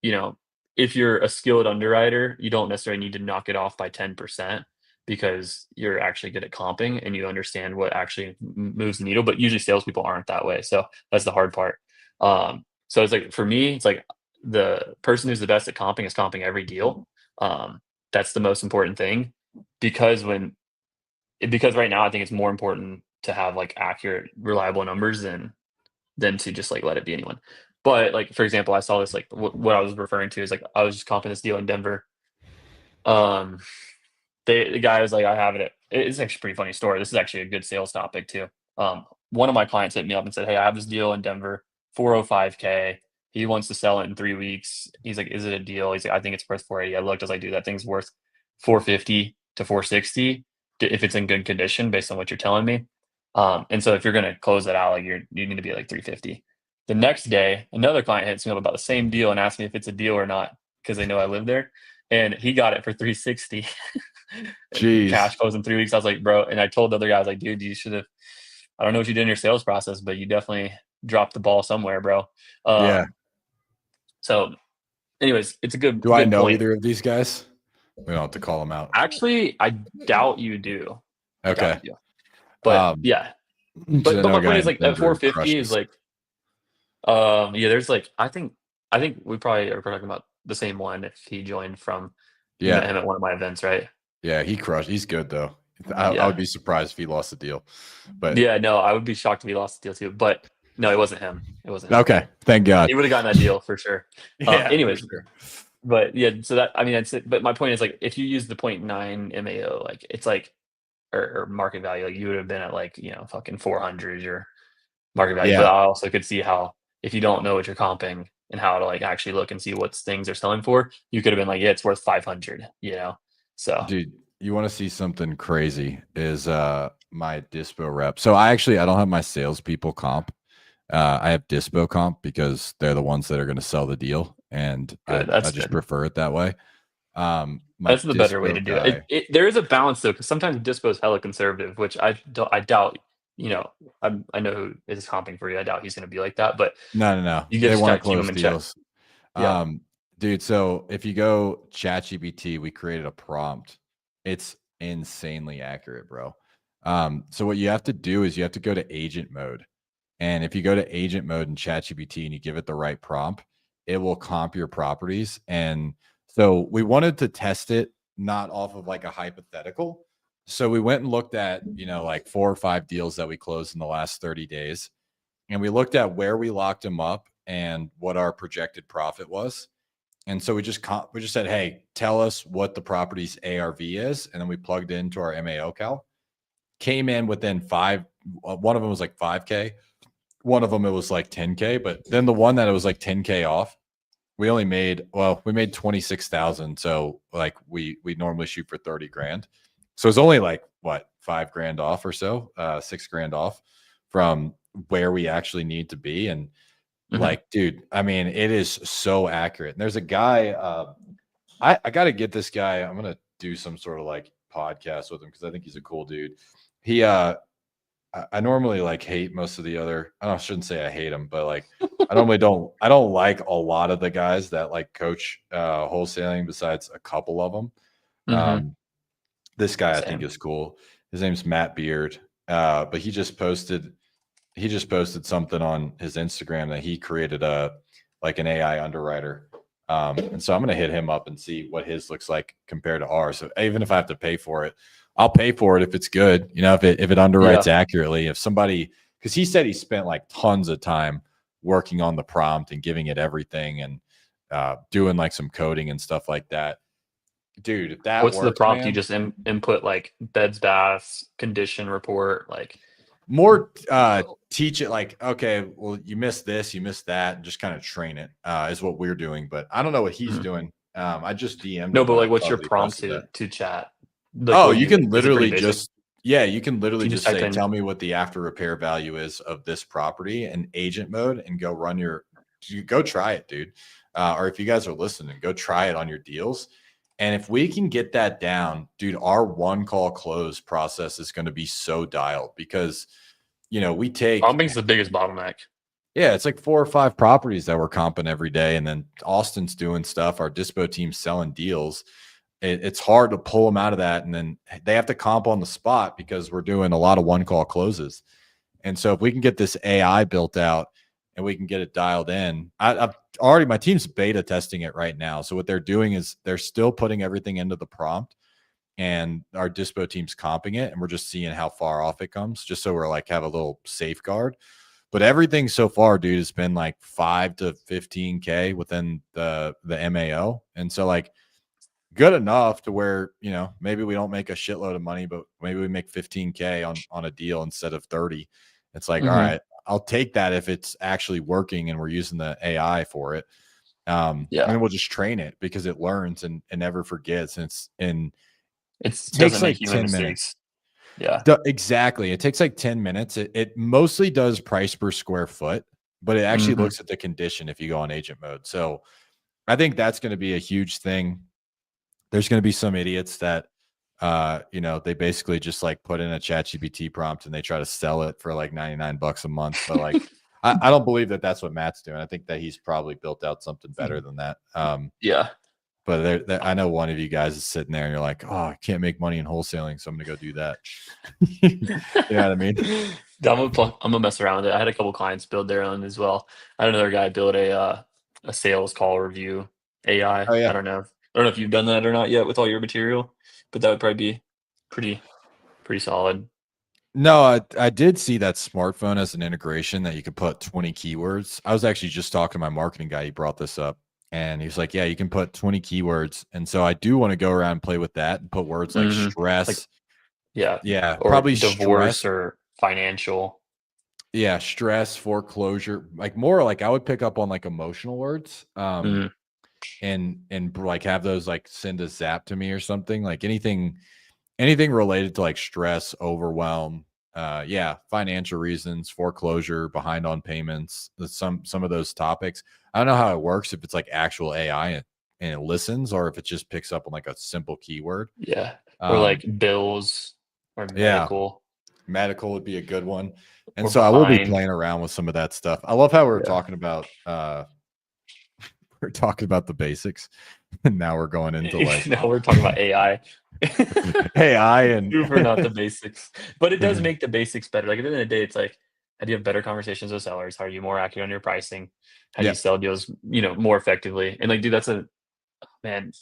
you know, if you're a skilled underwriter, you don't necessarily need to knock it off by 10% because you're actually good at comping and you understand what actually moves the needle. But usually salespeople aren't that way. So that's the hard part. So it's like for me, it's like the person who's the best at comping is comping every deal. That's the most important thing because because right now I think it's more important to have like accurate, reliable numbers than to just like let it be anyone. But like for example, I saw this like what I was referring to is like I was just comping this deal in Denver. Um, the guy was like, I have it. It's actually a pretty funny story. This is actually a good sales topic too. One of my clients hit me up and said, "Hey, I have this deal in Denver, 405K. He wants to sell it in 3 weeks." He's like, "Is it a deal?" He's like, "I think it's worth 480." I looked, I was like, "Dude, that thing's worth 450 to 460 if it's in good condition, based on what you're telling me." And so if you're gonna close that out, like you need to be at like 350. The next day, another client hits me up about the same deal and asked me if it's a deal or not because they know I live there, and he got it for 360. Jeez. Cash flows in 3 weeks. I was like, bro, and I told the other guy, I was like, dude, you should have. I don't know what you did in your sales process, but you definitely dropped the ball somewhere, bro. Yeah. Um, so, anyways, it's a good Do I good know point. either of these guys? We don't have to call them out. Actually, I doubt you do. I doubt Okay. you do. But Um, yeah, because but I but know a my point guy is in like at Denver who 450 is crushes. like yeah. There's like I think we probably are talking about the same one if he joined from you met Yeah. him at one of my events, right? Yeah. He crushed. He's good though. I would Yeah. be surprised if he lost the deal. But Yeah, no, I would be shocked if he lost the deal too. But no, it wasn't him. It wasn't him. okay. Thank God. He would have gotten that deal for sure. Yeah, for Anyways, sure. but yeah, so that I mean, but my point is like if you use the point 0.9 MAO, like it's like or market value, like you would have been at like fucking 400 your market value. But Yeah. I also could see how if you don't know what you're comping and how to like actually look and see what things are selling for, you could have been like, yeah, it's worth 500. So Dude, you want to see something crazy is my dispo rep. So I don't have my salespeople comp. I have dispo comp because they're the ones that are going to sell the deal, and good. I That's just good. prefer it that way. My That's the better way dispo to do it. guy. There is a balance though, because sometimes dispo is hella conservative, which I doubt. I know who is comping for you. I doubt he's going to be like that, but No. you They just want to gotta keep him close in check. deals. Yeah. Dude, so if you go ChatGPT, we created a prompt. It's insanely accurate, bro. So what you have to do is you have to go to agent mode. And if you go to agent mode in ChatGPT and you give it the right prompt, it will comp your properties. And so we wanted to test it not off of like a hypothetical. So we went and looked at, like 4 or 5 deals that we closed in the last 30 days. And we looked at where we locked them up and what our projected profit was. And so we just said, "Hey, tell us what the property's ARV is," and then we plugged into our MAO cal. Came in within five. One of them was like 5K. One of them it was like 10K. But then the one that it was like 10K off, we made 26,000. So like we normally shoot for 30 grand. So it's only like what 5 grand off or so, 6 grand off from where we actually need to be. And Mhm. like, dude, I mean, it is so accurate. And there's a guy, I got to get this guy. I'm gonna do some sort of like podcast with him because I think he's a cool dude. He, I normally like hate most of the other. I shouldn't say I hate him, but like I normally don't. I don't like a lot of the guys that like coach wholesaling. Besides a couple of them, Mhm. um, this guy I think Same. is cool. His name's Matt Beard. But he just posted something on his Instagram that he created an AI underwriter. And so I'm gonna hit him up and see what his looks like compared to ours. So even if I have to pay for it, I'll pay for it if it's good. You know, if it underwrites Yeah. accurately. If somebody, because he said he spent like tons of time working on the prompt and giving it everything and doing like some coding and stuff like that. Dude, if that What's the works, prompt? You man, just input like beds, baths, condition report, like. more teach it like, okay, well, you missed this, you missed that, and just kind of train it is what we're doing. But I don't know what he's Mhm. doing. I just DM'd No, him but when I like, what's saw your that he prompt posted to that. chat? Like, Oh, what do you you like? can Is it pretty literally basic? just, yeah, you can literally Can you just just type say, in? tell me what the after repair value is of this property in agent mode and go run you go try it, dude. Or if you guys are listening, go try it on your deals. And if we can get that down, dude, our one call close process is going to be so dialed because, we take, Prompting's the biggest bottleneck. yeah, it's like 4 or 5 properties that we're comping every day. And then Austin's doing stuff. Our dispo team's selling deals. It's hard to pull them out of that. And then they have to comp on the spot because we're doing a lot of one call closes. And so if we can get this AI built out and we can get it dialed in, I've already, my team's beta testing it right now. So what they're doing is they're still putting everything into the prompt and our dispo team's comping it. And we're just seeing how far off it comes just so we're like have a little safeguard. But everything so far, dude, has been like 5 to 15K within the MAO. And so like good enough to where, maybe we don't make a shitload of money, but maybe we make 15K on a deal instead of 30. It's like, all Hmm. right, I'll take that if it's actually working and we're using the AI for it. And Yeah, then we'll just train it because it learns and never forgets. And it it doesn't takes make like human 10 minutes. mistakes. Yeah. Exactly. It takes like 10 minutes. It mostly does price per square foot, but it actually Hmm. looks at the condition if you go on agent mode. So I think that's going to be a huge thing. There's going to be some idiots that, they basically just like put in a ChatGPT prompt and they try to sell it for like $99 a month. But like, I don't believe that that's what Matt's doing. I think that he's probably built out something better than that. Yeah. But I know one of you guys is sitting there and you're like, oh, I can't make money in wholesaling, so I'm going to go do that. You know what I mean? I'm gonna mess around with it. I had a couple clients build their own as well. I had another guy build a sales call review AI. Oh I yeah. don't know. I don't know if you've done that or not yet with all your material, but that would probably be pretty pretty solid. No, I did see that smartphone as an integration that you could put 20 keywords. I was actually just talking to my marketing guy. He brought this up and he was like, yeah, you can put 20 keywords. And so I do want to go around and play with that and put words like Hmm. Like, stress. yeah, Yeah, or probably divorce stress. or financial. Yeah, stress, foreclosure, like more like I would pick up on like emotional words. Mm, And like have those like send a zap to me or something, like anything related to like stress, overwhelm, yeah, financial reasons, foreclosure, behind on payments, some of those topics. I don't know how it works if it's like actual AI and it listens or if it just picks up on like a simple keyword. yeah, or Um, like bills or yeah, medical medical would be a good one. And or so I will be behind. playing around with some of that stuff. I love how we are Yeah. talking about we're talking about the basics and now we're going into like Now we're talking about AI. AI and Super not the basics, but it does make the basics better. Like, at the end of the day, it's like, how do you have better conversations with sellers? How are you more accurate on your pricing? How do you yeah. sell deals, more effectively? And like, dude, that's a man,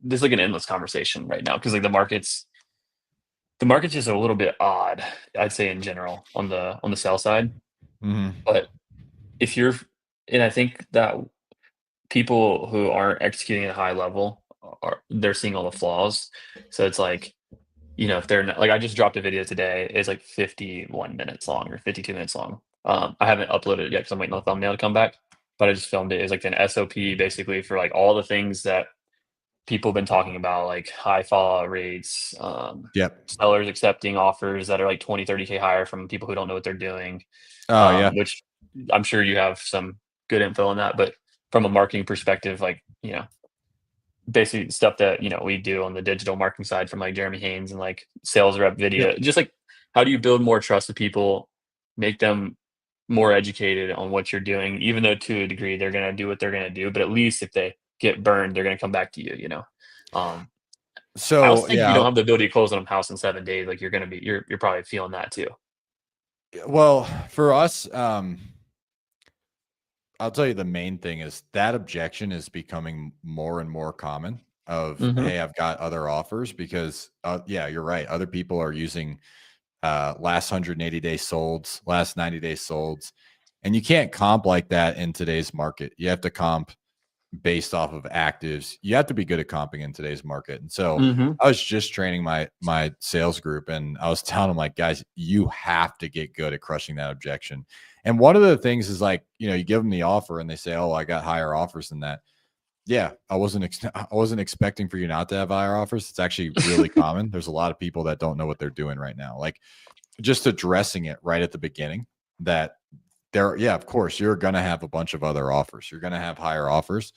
there's like an endless conversation right now because like the market's just a little bit odd, I'd say in general on the sell side. Mhm. But if you're and I think that people who aren't executing at a high level they're seeing all the flaws. So it's like, if they're not, like, I just dropped a video today. It's like 51 minutes long or 52 minutes long. I haven't uploaded it yet because I'm waiting on the thumbnail to come back. But I just filmed it. It's like an SOP basically for like all the things that people have been talking about, like high fallout rates, Yep. sellers accepting offers that are like 20, 30K higher from people who don't know what they're doing, Oh, yeah. which I'm sure you have some good info on that. But from a marketing perspective, like, basically stuff that we do on the digital marketing side from like Jeremy Haynes and like sales rep Yep. video, just like how do you build more trust with people, make them more educated on what you're doing, even though to a degree they're going to do what they're going to do, but at least if they get burned they're going to come back to you. um I also So think if you yeah, don't have the ability to close on a house in 7 days, like you're probably feeling that too. well, for us, I'll tell you the main thing is that objection is becoming more and more common of, Hmm. hey, I've got other offers because yeah, you're right. Other people are using last 180 day solds, last 90 day solds. And you can't comp like that in today's market. You have to comp based off of actives. You have to be good at comping in today's market. And so Hmm. I was just training my sales group and I was telling them like, guys, you have to get good at crushing that objection. And one of the things is like, you give them the offer and they say, "Oh, I got higher offers than that." Yeah, I wasn't expecting for you not to have higher offers. It's actually really common. There's a lot of people that don't know what they're doing right now. Like just addressing it right at the beginning that yeah, of course, you're going to have a bunch of other offers. You're going to have higher offers.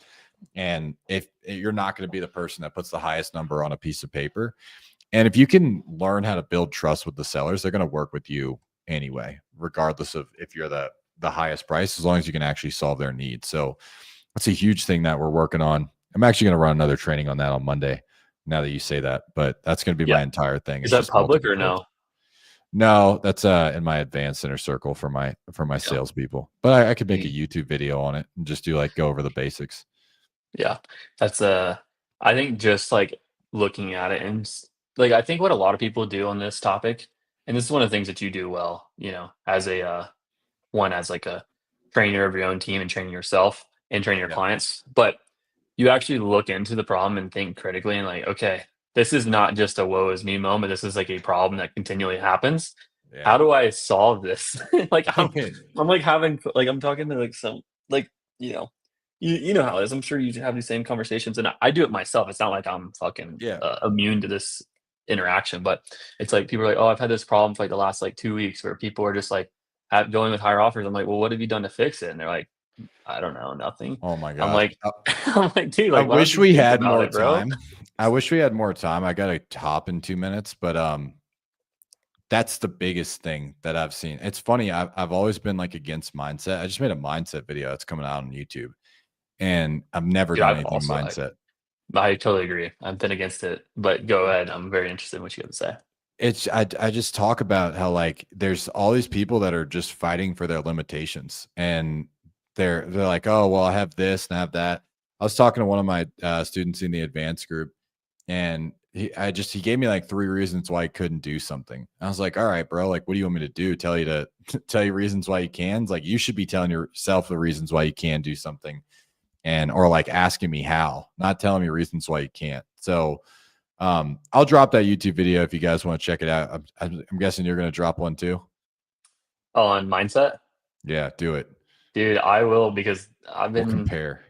And if you're not going to be the person that puts the highest number on a piece of paper, and if you can learn how to build trust with the sellers, they're going to work with you anyway, regardless of if you're the highest price, as long as you can actually solve their needs. So that's a huge thing that we're working on. I'm actually going to run another training on that on Monday. Now that you say that, but that's going to be Yeah. my entire thing. Is It's that just public multiple or calls. no? No, that's in my advanced inner circle for my Yeah. salespeople. But I could make a Mm. YouTube video on it and just do like go over the basics. Yeah. That's I think just like looking at it like I think what a lot of people do on this topic, and this is one of the things that you do well, as a one as like a trainer of your own team and training yourself and training your Yeah. clients, but you actually look into the problem and think critically and like, okay, this is not just a woe is me moment. This is like a problem that continually happens. Yeah. How do I solve this? Like I'm like having like I'm talking to like some like you know you know how it is. I'm sure you have these same conversations, and I do it myself. It's not like I'm fucking Yeah. immune to this interaction, but it's like people are like, oh, I've had this problem for like the last like 2 weeks where people are just like going with higher offers. I'm like, well, what have you done to fix it? And they're like, I don't know, nothing. Oh my I'm gosh. like, I'm like, dude, I like, why don't wish you we think had about more it, bro? time. I wish we had more time. I got to top in 2 minutes, but that's the biggest thing that I've seen. It's funny. I've always been like against mindset. I just made a mindset video that's coming out on YouTube, and I've never Dude, done I've anything also like, mindset. I totally agree. I've been against it, but go ahead. I'm very interested in what you have to say. It's I just talk about how like there's all these people that are just fighting for their limitations, and they're like, oh well, I have this and I have that. I was talking to one of my students in the advanced group, and he gave me like 3 reasons why he couldn't do something. I was like, all right, bro, like what do you want me to do? Tell you to tell you reasons why you can? It's like you should be telling yourself the reasons why you can do something, and or like asking me how, not telling me reasons why you can't. So I'll drop that YouTube video if you guys want to check it out. I'm guessing you're going to drop one too. On mindset, Yeah, do it. dude, I will because I've We'll been, compare.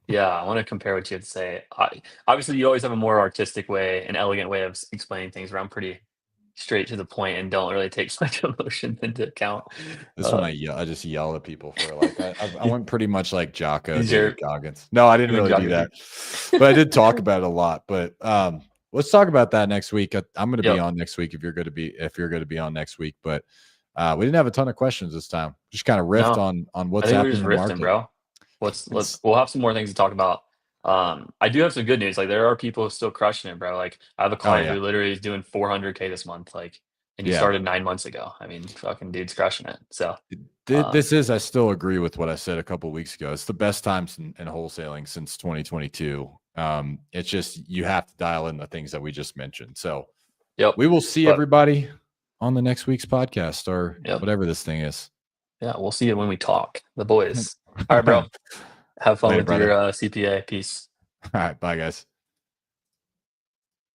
yeah, I want to compare what you have to say. Obviously, you always have a more artistic way, an elegant way of explaining things where I'm pretty straight to the point and don't really take much emotion into account. This one Uh, I yell, I just yell at people for like I went pretty much like Jocko, is David your Goggins. No, I didn't you and really do geography? that, but I did talk about it a lot. But let's talk about that next week. I'm going to be Yep. on next week if you're going to be on next week. But we didn't have a ton of questions this time. Just kind of riffed No, on I what's think we're happening just in the riffing, market. bro. It's We'll have some more things to talk about. I do have some good news. Like there are people still crushing it, bro. Like I have a oh client yeah, who literally is doing 400K this month. Like, and he yeah. started 9 months ago. I mean, fucking dude's crushing it. So, This um, is, I still agree with what I said a couple weeks ago. It's the best times in wholesaling since 2022. It's just you have to dial in the things that we just mentioned. So yep. we will see But everybody on the next week's podcast or yep. whatever this thing is. Yeah, we'll see you when we talk. The boys. All right, bro. Have fun Later, with your brother. CPA. Peace. All right, bye, guys.